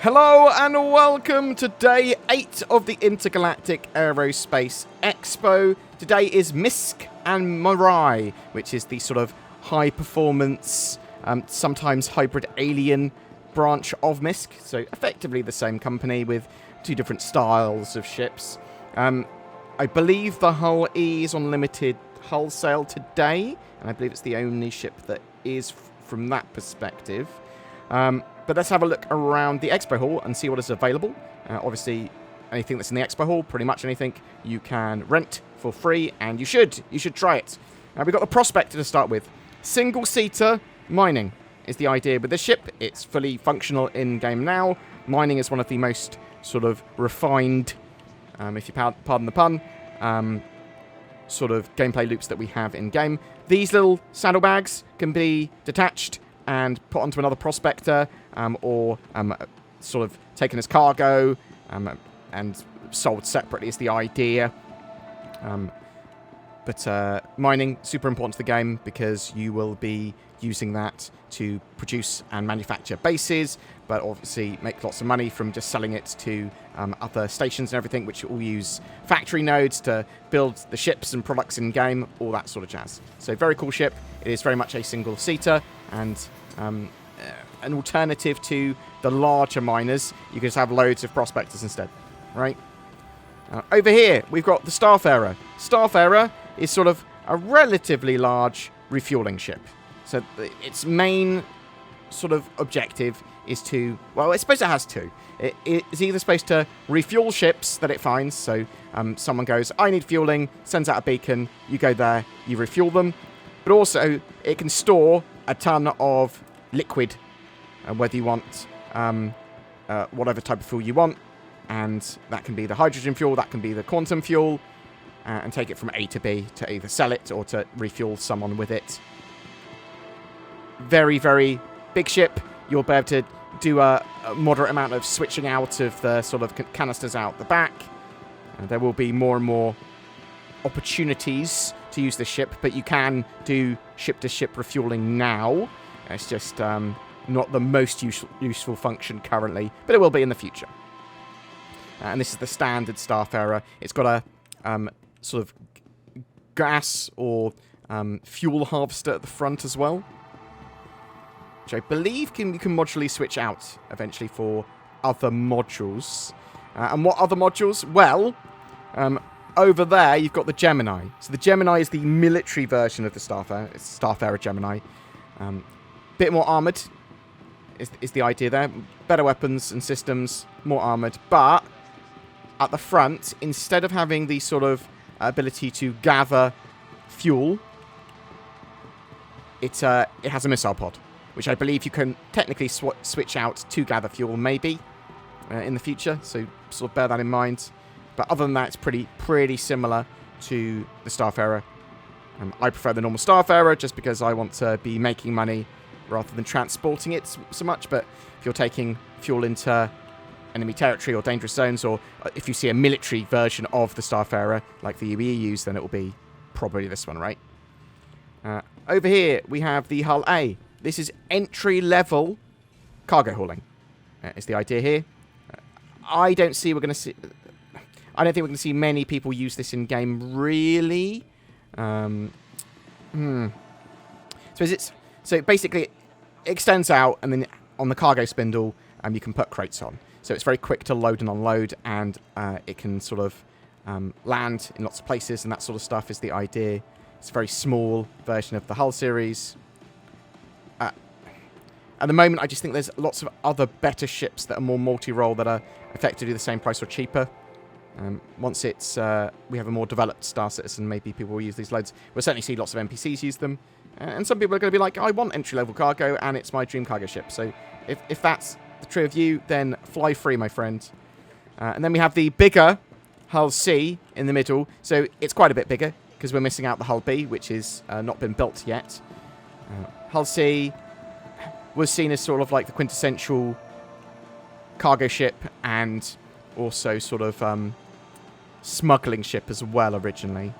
Hello and welcome to day 8 of the Intergalactic Aerospace Expo. Today is MISC MIRAI, which is the sort of high-performance, sometimes hybrid alien branch of MISC. So effectively the same company with two different styles of ships. I believe the Hull E is on limited hull sale today, and I believe it's the only ship that is from that perspective. But let's have a look around the expo hall and see what is available. Obviously, anything that's in the expo hall, pretty much anything, you can rent for free, and you should try it. We've got the Prospector to start with. Single-seater mining is the idea with this ship. It's fully functional in-game now. Mining is one of the most sort of refined, if you pardon the pun, sort of gameplay loops that we have in-game. These little saddlebags can be detached and put onto another Prospector, or sort of taken as cargo and sold separately is the idea. But mining, super important to the game because you will be using that to produce and manufacture bases, but obviously make lots of money from just selling it to other stations and everything, which all use factory nodes to build the ships and products in-game, all that sort of jazz. So very cool ship. It is very much a single-seater, and an alternative to the larger miners. You can just have loads of Prospectors instead, right? Over here, we've got the Starfarer. Starfarer is sort of a relatively large refueling ship. So its main sort of objective is to, well, I suppose it has two. It is either supposed to refuel ships that it finds, so someone goes, I need fueling, sends out a beacon, you go there, you refuel them, but also it can store a ton of liquid, whether you want whatever type of fuel you want, and that can be the hydrogen fuel, that can be the quantum fuel, and take it from A to B to either sell it or to refuel someone with it. Very, very big ship. You'll be able to do a moderate amount of switching out of the sort of canisters out the back. There will be more and more opportunities to use this ship, but you can do ship-to-ship refueling now. It's just not the most useful function currently, but it will be in the future. And this is the standard Starfarer. It's got a sort of gas or fuel harvester at the front as well, which I believe you can modularly switch out eventually for other modules. And what other modules? Well, over there, you've got the Gemini. So the Gemini is the military version of the Starfarer. It's Starfarer Gemini. Bit more armoured is the idea there. Better weapons and systems, more armoured. But at the front, instead of having the sort of ability to gather fuel, it has a missile pod, which I believe you can technically switch out to gather fuel, maybe, in the future. So sort of bear that in mind. But other than that, it's pretty similar to the Starfarer. I prefer the normal Starfarer just because I want to be making money rather than transporting it so much. But if you're taking fuel into enemy territory or dangerous zones, or if you see a military version of the Starfarer like the IAE use, then it will be probably this one, right? Over here, we have the Hull A. This is entry-level cargo hauling, is the idea here. I don't think we're going to see many people use this in game, really. So basically, it extends out, and then on the cargo spindle, you can put crates on. So it's very quick to load and unload, and it can sort of land in lots of places, and that sort of stuff is the idea. It's a very small version of the Hull series. At the moment, I just think there's lots of other better ships that are more multi-role that are effectively the same price or cheaper. Once it's we have a more developed Star Citizen, maybe people will use these loads. We'll certainly see lots of NPCs use them. And some people are going to be like, I want entry-level cargo, and it's my dream cargo ship. So if that's the true of you, then fly free, my friend. And then we have the bigger Hull C in the middle. So it's quite a bit bigger, because we're missing out the Hull B, which is not been built yet. Hull C was seen as sort of like the quintessential cargo ship, and also sort of smuggling ship as well originally.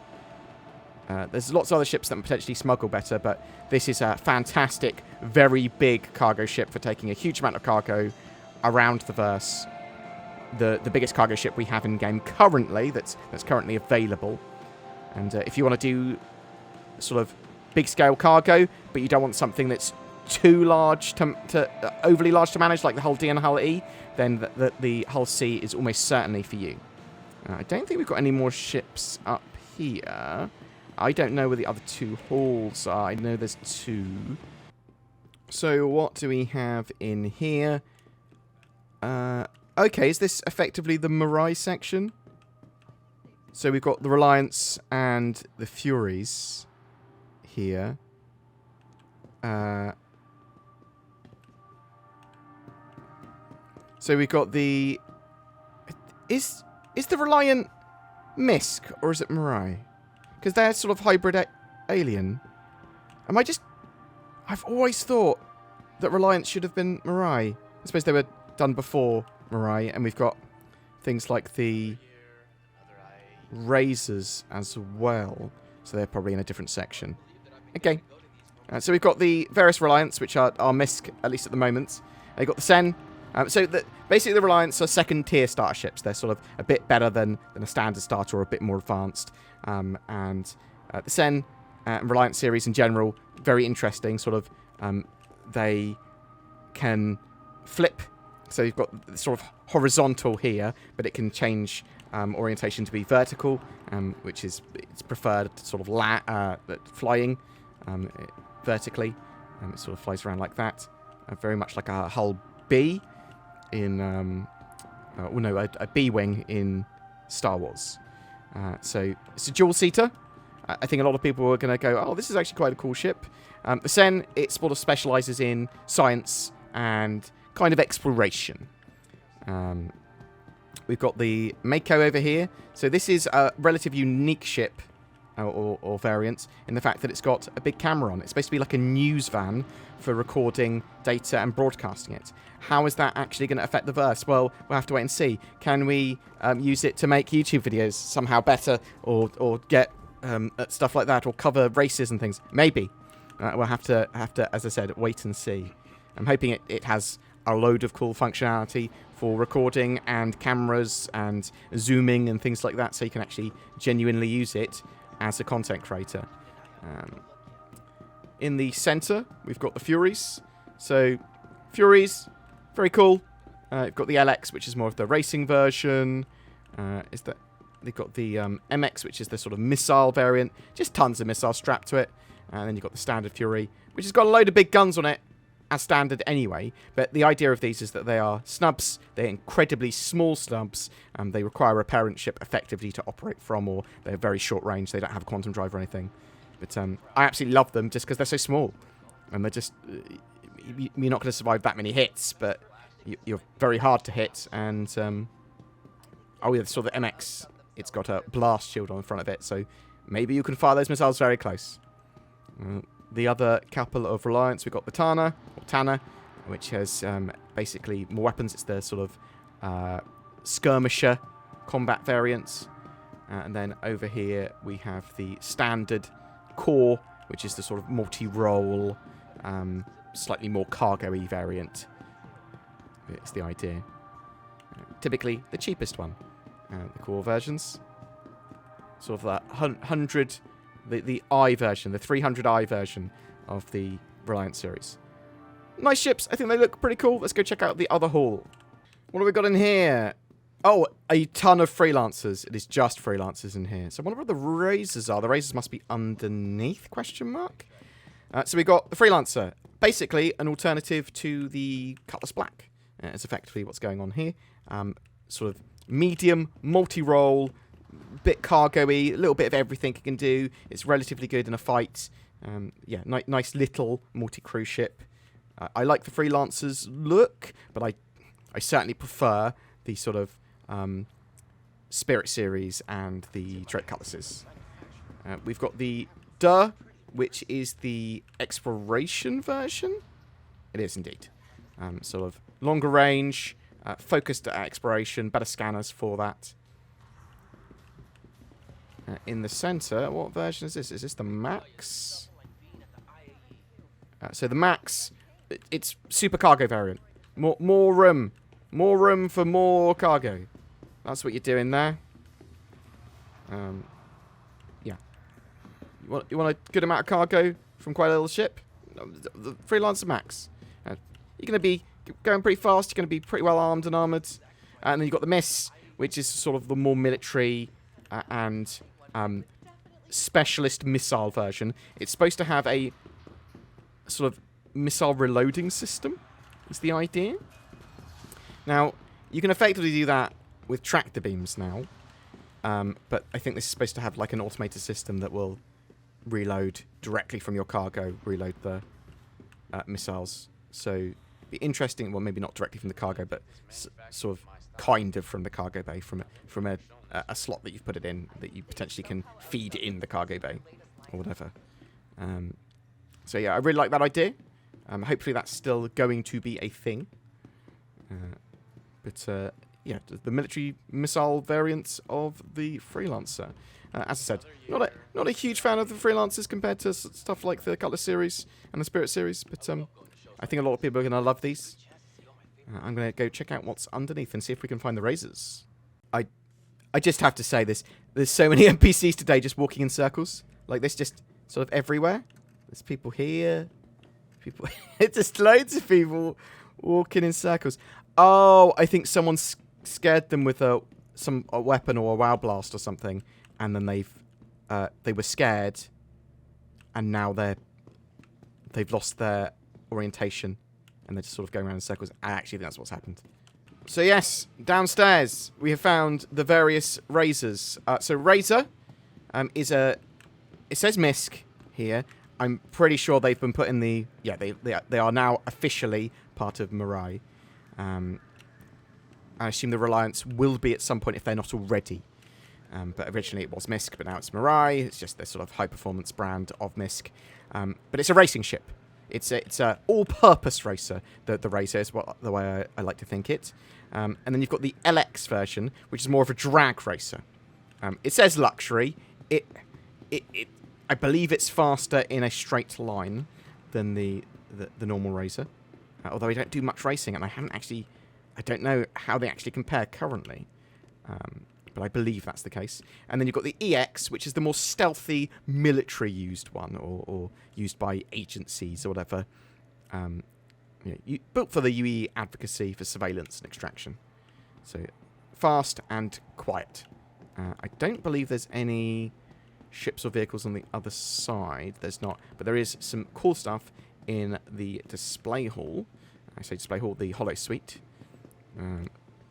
There's lots of other ships that can potentially smuggle better, but this is a fantastic, very big cargo ship for taking a huge amount of cargo around the verse, the biggest cargo ship we have in game currently, that's currently available. And if you want to do sort of big scale cargo, but you don't want something that's too large to overly large to manage, like the Hull D and Hull E, then the Hull C is almost certainly for you. I don't think we've got any more ships up here. I don't know where the other two halls are. I know there's two. So what do we have in here? Okay, is this effectively the Mirai section? So we've got the Reliance and the Furies here. So we've got the... Is the Reliant MISC, or is it Mirai? Because they're sort of hybrid alien. I've always thought that Reliance should have been Mirai. I suppose they were done before Mirai, and we've got things like the Razors as well. So they're probably in a different section. Okay. So we've got the various Reliance, which are MISC, at least at the moment. They've got the Sen. Basically the Reliance are second tier starter ships. They're sort of a bit better than a standard starter, or a bit more advanced. The Sen and Reliance series in general, very interesting. Sort of, they can flip. So you've got sort of horizontal here, but it can change orientation to be vertical, which is its preferred sort of flying vertically. It sort of flies around like that, very much like a Hull B in a B-wing in Star Wars. So it's a dual-seater. I think a lot of people are going to go, oh, this is actually quite a cool ship. The Sen, it sort of specialises in science and kind of exploration. We've got the Mako over here. So this is a relatively unique ship, or variant, in the fact that it's got a big camera on it. It's supposed to be like a news van for recording data and broadcasting it. How is that actually going to affect the verse? Well, we'll have to wait and see. Can we use it to make YouTube videos somehow better, or get stuff like that, or cover races and things? Maybe. We'll have to, as I said, wait and see. I'm hoping it has a load of cool functionality for recording and cameras and zooming and things like that, so you can actually genuinely use it as a content creator. In the center, we've got the Furies. So, Furies, very cool. You've got the LX, which is more of the racing version. They've got the MX, which is the sort of missile variant. Just tons of missiles strapped to it. And then you've got the standard Fury, which has got a load of big guns on it, as standard anyway. But the idea of these is that they are snubs. They're incredibly small snubs. They require a parent ship effectively to operate from, or they're very short range. They don't have a quantum drive or anything. But I absolutely love them just because they're so small. And they're just... you're not going to survive that many hits, but you're very hard to hit. And... oh, yeah, so the MX, it's got a blast shield on the front of it. So maybe you can fire those missiles very close. The other couple of Reliance, we've got the Tana, which has basically more weapons. It's the sort of skirmisher combat variants. And then over here we have the standard core, which is the sort of multi-role, slightly more cargo-y variant. It's the idea. Typically the cheapest one, the core versions. Sort of that 100... The I version, the 300i version of the Reliance series. Nice ships. I think they look pretty cool. Let's go check out the other hall. What have we got in here? Oh, a ton of freelancers. It is just freelancers in here. So I wonder what the Razors are. The Razors must be underneath, question mark. So we got the Freelancer. Basically, an alternative to the Cutlass Black. It's effectively what's going on here. Sort of medium, multi-role, bit cargo-y, a little bit of everything it can do. It's relatively good in a fight. Yeah, nice little multi-crew ship. I like the Freelancer's look, but I certainly prefer the sort of Spirit series and the Drake Cutlasses. We've got the Duh, which is the exploration version. It is indeed. Sort of longer range, focused at exploration, better scanners for that. In the center, what version is this? Is this the Max? So the Max, it's super cargo variant. More room. More room for more cargo. That's what you're doing there. Yeah. You want a good amount of cargo from quite a little ship? The Freelancer Max. You're going to be going pretty fast. You're going to be pretty well armed and armoured. And then you've got the MISC, which is sort of the more military and specialist missile version. It's supposed to have a sort of missile reloading system, is the idea. Now, you can effectively do that with tractor beams now. But I think this is supposed to have like an automated system that will reload directly from your cargo, reload the missiles. So it'd be interesting, well, maybe not directly from the cargo, but sort of kind of from the cargo bay, from a slot that you've put it in, that you potentially can feed in the cargo bay or whatever. So yeah, I really like that idea. Hopefully that's still going to be a thing. But yeah, the military missile variant of the Freelancer. As I said, not a huge fan of the Freelancers compared to stuff like the Cutlass series and the Spirit series, but I think a lot of people are going to love these. I'm going to go check out what's underneath and see if we can find the razors. I just have to say this. There's so many NPCs today just walking in circles. Like this, just sort of everywhere. There's people here. People... It's just loads of people walking in circles. Oh, I think someone scared them with a weapon or a WoW blast or something. And then they were scared. And now they've lost their orientation. And they're just sort of going around in circles. I actually think that's what's happened. So yes, downstairs we have found the various razors. So razor is a... It says MISC here. I'm pretty sure they've been put in the... Yeah, they are now officially part of Mirai. I assume the Reliance will be at some point if they're not already. But originally it was MISC, but now it's Mirai. It's just the sort of high-performance brand of MISC. But it's a racing ship. It's a all-purpose racer. The Razor is the way I like to think it. And then you've got the LX version, which is more of a drag racer. It says luxury. I believe it's faster in a straight line than the normal Razor. Although I don't do much racing, and I don't know how they actually compare currently. But I believe that's the case. And then you've got the EX, which is the more stealthy, military-used one, or used by agencies or whatever. Built for the UE advocacy for surveillance and extraction. So, fast and quiet. I don't believe there's any ships or vehicles on the other side. There's not. But there is some cool stuff in the display hall. I say display hall, the Holo Suite.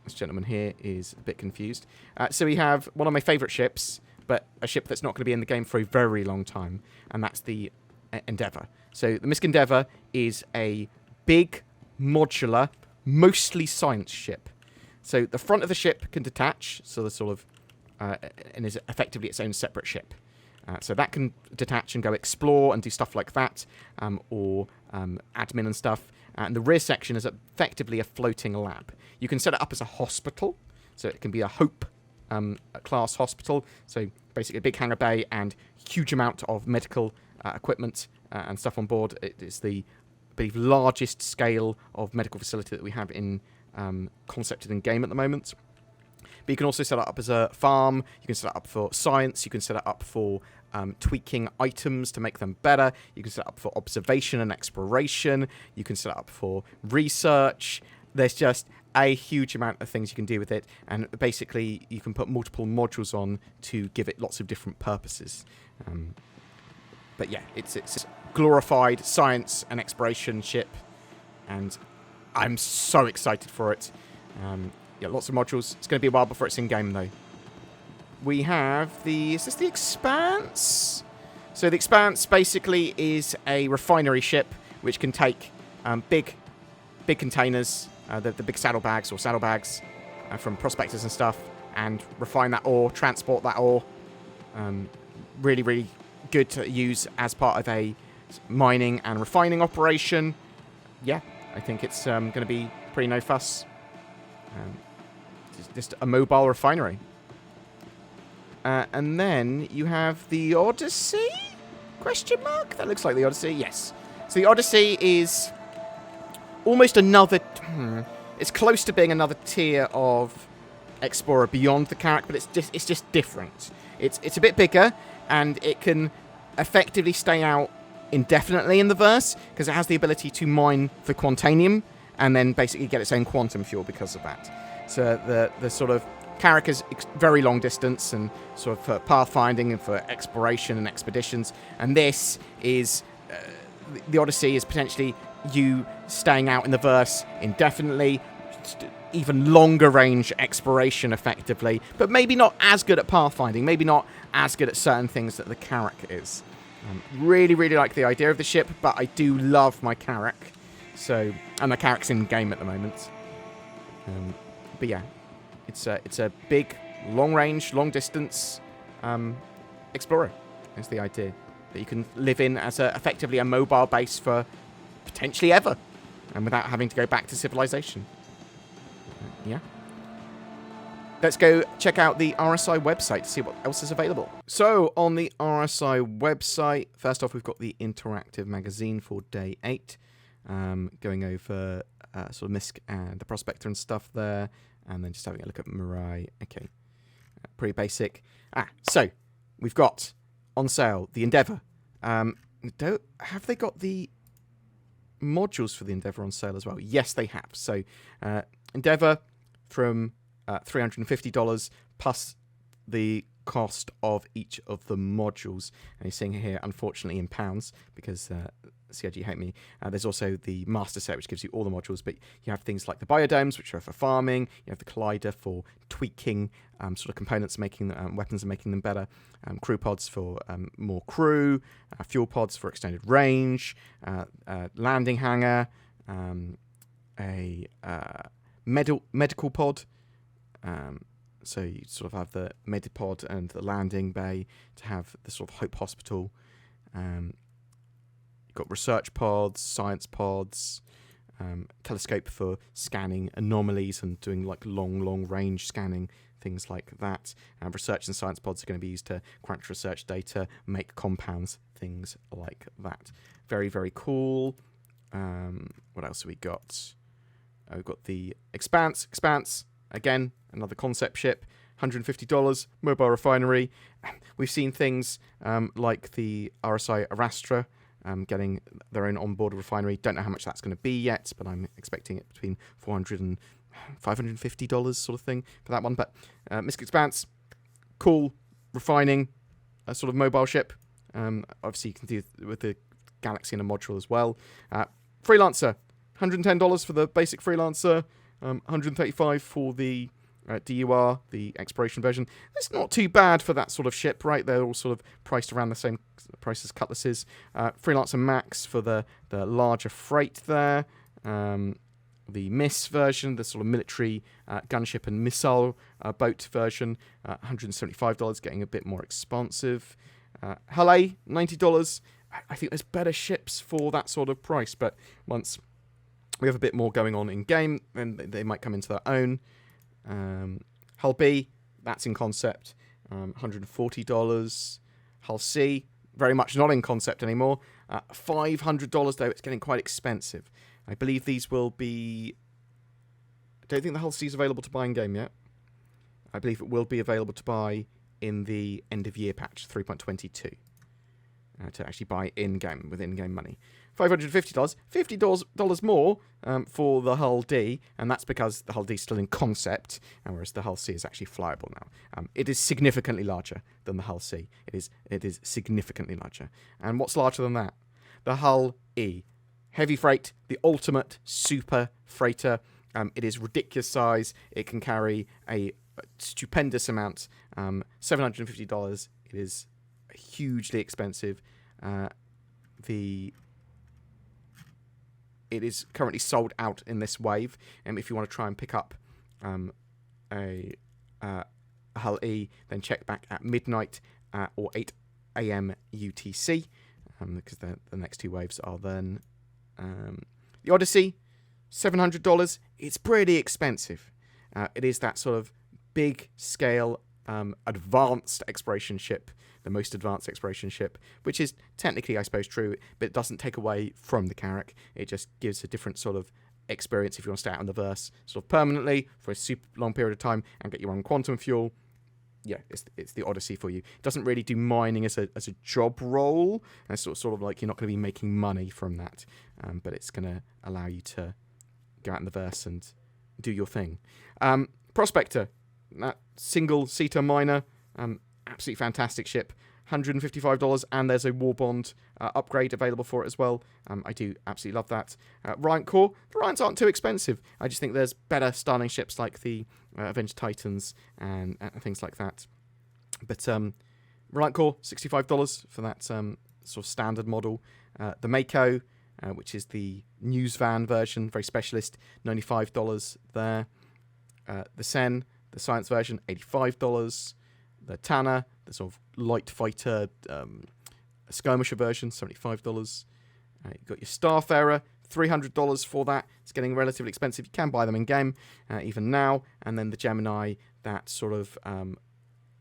This gentleman here is a bit confused. So we have one of my favourite ships, but a ship that's not going to be in the game for a very long time, and that's the Endeavour. So the MISC Endeavour is a big, modular, mostly science ship. So the front of the ship can detach, so the sort of, and is effectively its own separate ship. So that can detach and go explore and do stuff like that, or admin and stuff. And the rear section is effectively a floating lab. You can set it up as a hospital, so it can be a Hope class hospital. So basically a big hangar bay and huge amount of medical equipment and stuff on board. It is the, I believe, largest scale of medical facility that we have in concepted in game at the moment. But you can also set it up as a farm. You can set it up for science. You can set it up for tweaking items to make them better. You can set it up for observation and exploration. You can set it up for research. There's just a huge amount of things you can do with it. And basically, you can put multiple modules on to give it lots of different purposes. But yeah, it's a glorified science and exploration ship. And I'm so excited for it. Yeah, lots of modules. It's going to be a while before it's in-game, though. We have is this the Expanse? So the Expanse basically is a refinery ship which can take big containers, the big saddlebags from prospectors and stuff, and refine that ore, transport that ore. Really, really good to use as part of a mining and refining operation. Yeah, I think it's going to be pretty no fuss. Just a mobile refinery. And then you have the Odyssey? Question mark? That looks like the Odyssey. Yes. So the Odyssey is almost another... it's close to being another tier of Explorer beyond the Carrack, but it's just different. It's a bit bigger, and it can effectively stay out indefinitely in the verse because it has the ability to mine for Quantanium and then basically get its own quantum fuel because of that. So the sort of Carrack is very long distance and sort of for pathfinding and for exploration and expeditions, and this is the Odyssey is potentially you staying out in the verse indefinitely, even longer range exploration effectively, but maybe not as good at pathfinding, maybe not as good at certain things that the Carrack is. Really, really like the idea of the ship, but I do love my Carrack. So, and the Carrack's in game at the moment. But yeah, it's a big, long range, long distance explorer. Is the idea that you can live in as effectively a mobile base for potentially ever, and without having to go back to civilization. Yeah. Let's go check out the RSI website to see what else is available. So, on the RSI website, first off, we've got the interactive magazine for day 8, going over sort of MISC and the Prospector and stuff there, and then just having a look at Mirai. Okay, pretty basic. So, we've got on sale the Endeavour. Have they got the modules for the Endeavour on sale as well? Yes, they have. So, Endeavour from $350 plus the cost of each of the modules. And you're seeing here, unfortunately, in pounds, because CIG hate me. There's also the master set, which gives you all the modules, but you have things like the biodomes, which are for farming. You have the collider for tweaking sort of components, making weapons and making them better. Crew pods for more crew. Fuel pods for extended range. Landing hangar. A medical pod. So you sort of have the Medipod and the landing bay to have the sort of Hope Hospital. You've got research pods, science pods, telescope for scanning anomalies and doing like long range scanning, things like that. Research and science pods are going to be used to crunch research data, make compounds, things like that. Very, very cool. What else have we got? We've got the Expanse. Again, another concept ship, $150, mobile refinery. We've seen things like the RSI Arastra getting their own onboard refinery. Don't know how much that's going to be yet, but I'm expecting it between $400 and $550 sort of thing for that one. But MISC Expanse, cool, refining, a sort of mobile ship. Obviously, you can do with the Galaxy in a module as well. Freelancer, $110 for the basic Freelancer. $135 for the DUR, the exploration version. It's not too bad for that sort of ship, right? They're all sort of priced around the same price as Cutlasses. Freelancer Max for the larger freight there. The MISS version, the sort of military gunship and missile boat version, $175, getting a bit more expansive. Hull A, $90. I think there's better ships for that sort of price, but once we have a bit more going on in game, then they might come into their own. Hull B, that's in concept, $140. Hull C, very much not in concept anymore. $500 though, it's getting quite expensive. I believe these will be... I don't think the Hull C is available to buy in game yet. I believe it will be available to buy in the end of year patch 3.22. To actually buy in-game, with in-game money. $550, $50 more for the Hull D, and that's because the Hull D is still in concept, and whereas the Hull C is actually flyable now. It is significantly larger than the Hull C. It is significantly larger. And what's larger than that? The Hull E. Heavy freight, the ultimate super freighter. It is ridiculous size. It can carry a stupendous amount. $750. It is hugely expensive. It is currently sold out in this wave, and if you want to try and pick up a Hull E, then check back at midnight or 8 a.m. UTC, because the next two waves are then. The Odyssey, $700. It's pretty expensive. It is that sort of big scale advanced exploration ship, the most advanced exploration ship, which is technically, I suppose, true, but it doesn't take away from the Carrack. It just gives a different sort of experience if you want to stay out in the verse sort of permanently for a super long period of time and get your own quantum fuel. Yeah, it's the Odyssey for you. It doesn't really do mining as a job role. And it's sort of like you're not going to be making money from that, but it's going to allow you to go out in the verse and do your thing. Prospector, that single-seater miner, absolutely fantastic ship. $155, and there's a War Bond upgrade available for it as well. I do absolutely love that. Reliant Core, the Reliants aren't too expensive. I just think there's better Starling ships like the Avenger Titans and things like that. But Reliant Core, $65 for that sort of standard model. The Mako, which is the news van version, very specialist, $95 there. The Sen, the science version, $85. The Tanner, the sort of light fighter skirmisher version, $75. You've got your Starfarer, $300 for that. It's getting relatively expensive. You can buy them in-game, even now. And then the Gemini, that sort of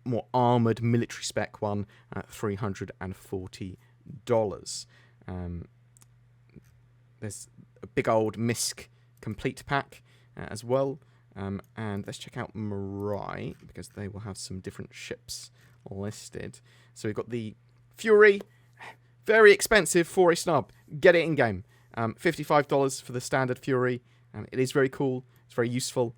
more armoured military spec one, at $340. There's a big old MISC complete pack as well. And let's check out Mirai, because they will have some different ships listed. So we've got the Fury, very expensive for a snub. Get it in-game. $55 for the standard Fury. It is very cool. It's very useful.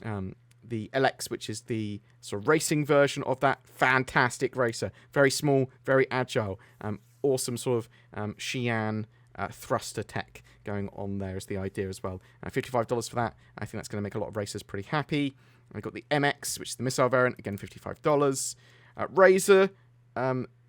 The LX, which is the sort of racing version of that, fantastic racer. Very small, very agile. Awesome sort of Xi'an thruster tech going on there is the idea as well. $55 for that. I think that's going to make a lot of racers pretty happy. We've got the MX, which is the missile variant. Again, $55. Razor,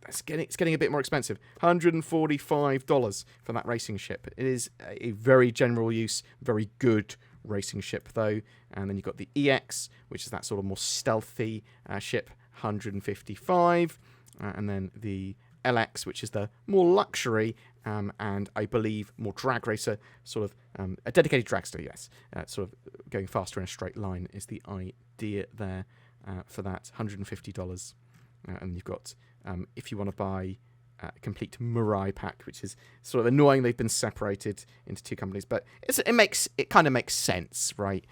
it's getting a bit more expensive. $145 for that racing ship. It is a very general use, very good racing ship though. And then you've got the EX, which is that sort of more stealthy ship, $155. And then the LX, which is the more luxury and I believe more drag racer, sort of a dedicated dragster, yes. Sort of going faster in a straight line is the idea there for that, $150. And you've got, if you want to buy a complete Mirai pack, which is sort of annoying, they've been separated into two companies, but it kind of makes sense, right?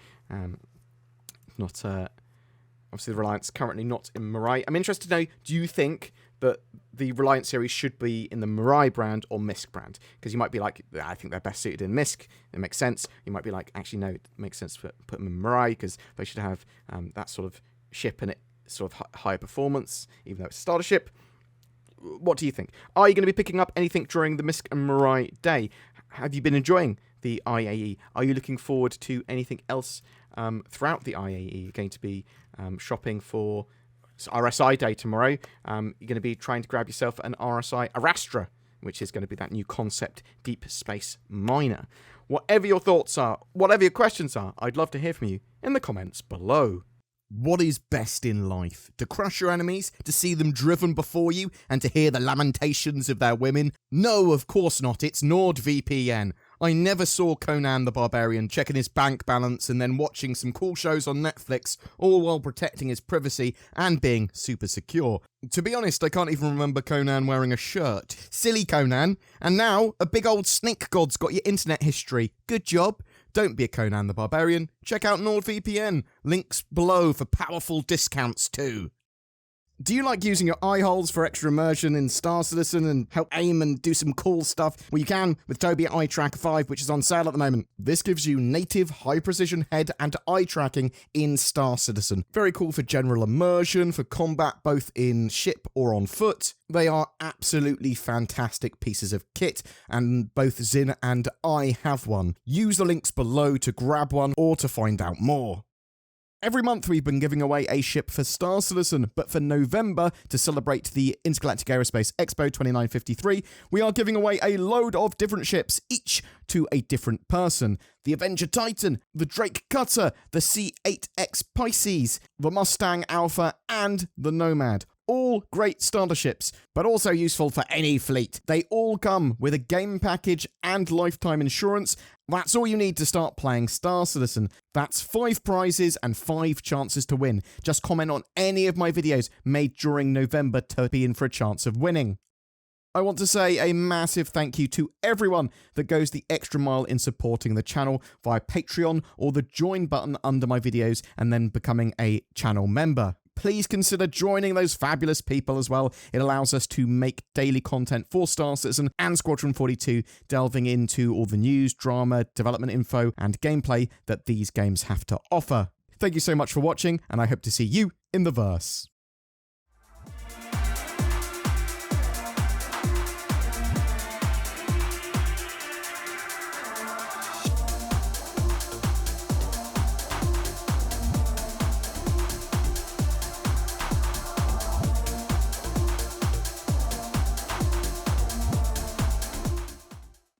Not obviously the Reliance currently not in Mirai. I'm interested to know, do you think that the Reliance series should be in the Mirai brand or MISC brand? Because you might be like, I think they're best suited in MISC. It makes sense. You might be like, actually, no, it makes sense to put them in Mirai because they should have that sort of ship and it sort of higher performance, even though it's a starter ship. What do you think? Are you going to be picking up anything during the MISC and Mirai day? Have you been enjoying the IAE? Are you looking forward to anything else throughout the IAE? You're going to be shopping for RSI day tomorrow. You're going to be trying to grab yourself an RSI Arastra, which is going to be that new concept deep space miner. Whatever your thoughts are, whatever your questions are, I'd love to hear from you in the comments below. What is best in life? To crush your enemies? To see them driven before you? And to hear the lamentations of their women? No, of course not. It's NordVPN. I never saw Conan the Barbarian checking his bank balance and then watching some cool shows on Netflix, all while protecting his privacy and being super secure. To be honest, I can't even remember Conan wearing a shirt. Silly Conan. And now, a big old snake god's got your internet history. Good job. Don't be a Conan the Barbarian. Check out NordVPN. Links below for powerful discounts too. Do you like using your eye holes for extra immersion in Star Citizen and help aim and do some cool stuff? Well, you can with Tobii Eye Tracker 5, which is on sale at the moment. This gives you native high-precision head and eye tracking in Star Citizen. Very cool for general immersion, for combat both in ship or on foot. They are absolutely fantastic pieces of kit, and both Zin and I have one. Use the links below to grab one or to find out more. Every month we've been giving away a ship for Star Citizen, but for November, to celebrate the Intergalactic Aerospace Expo 2953, we are giving away a load of different ships, each to a different person. The Avenger Titan, the Drake Cutter, the C8X Pisces, the Mustang Alpha, and the Nomad. All great starter ships, but also useful for any fleet. They all come with a game package and lifetime insurance. That's all you need to start playing Star Citizen. That's 5 prizes and 5 chances to win. Just comment on any of my videos made during November to be in for a chance of winning. I want to say a massive thank you to everyone that goes the extra mile in supporting the channel via Patreon or the join button under my videos and then becoming a channel member. Please consider joining those fabulous people as well. It allows us to make daily content for Star Citizen and Squadron 42, delving into all the news, drama, development info, and gameplay that these games have to offer. Thank you so much for watching, and I hope to see you in the verse.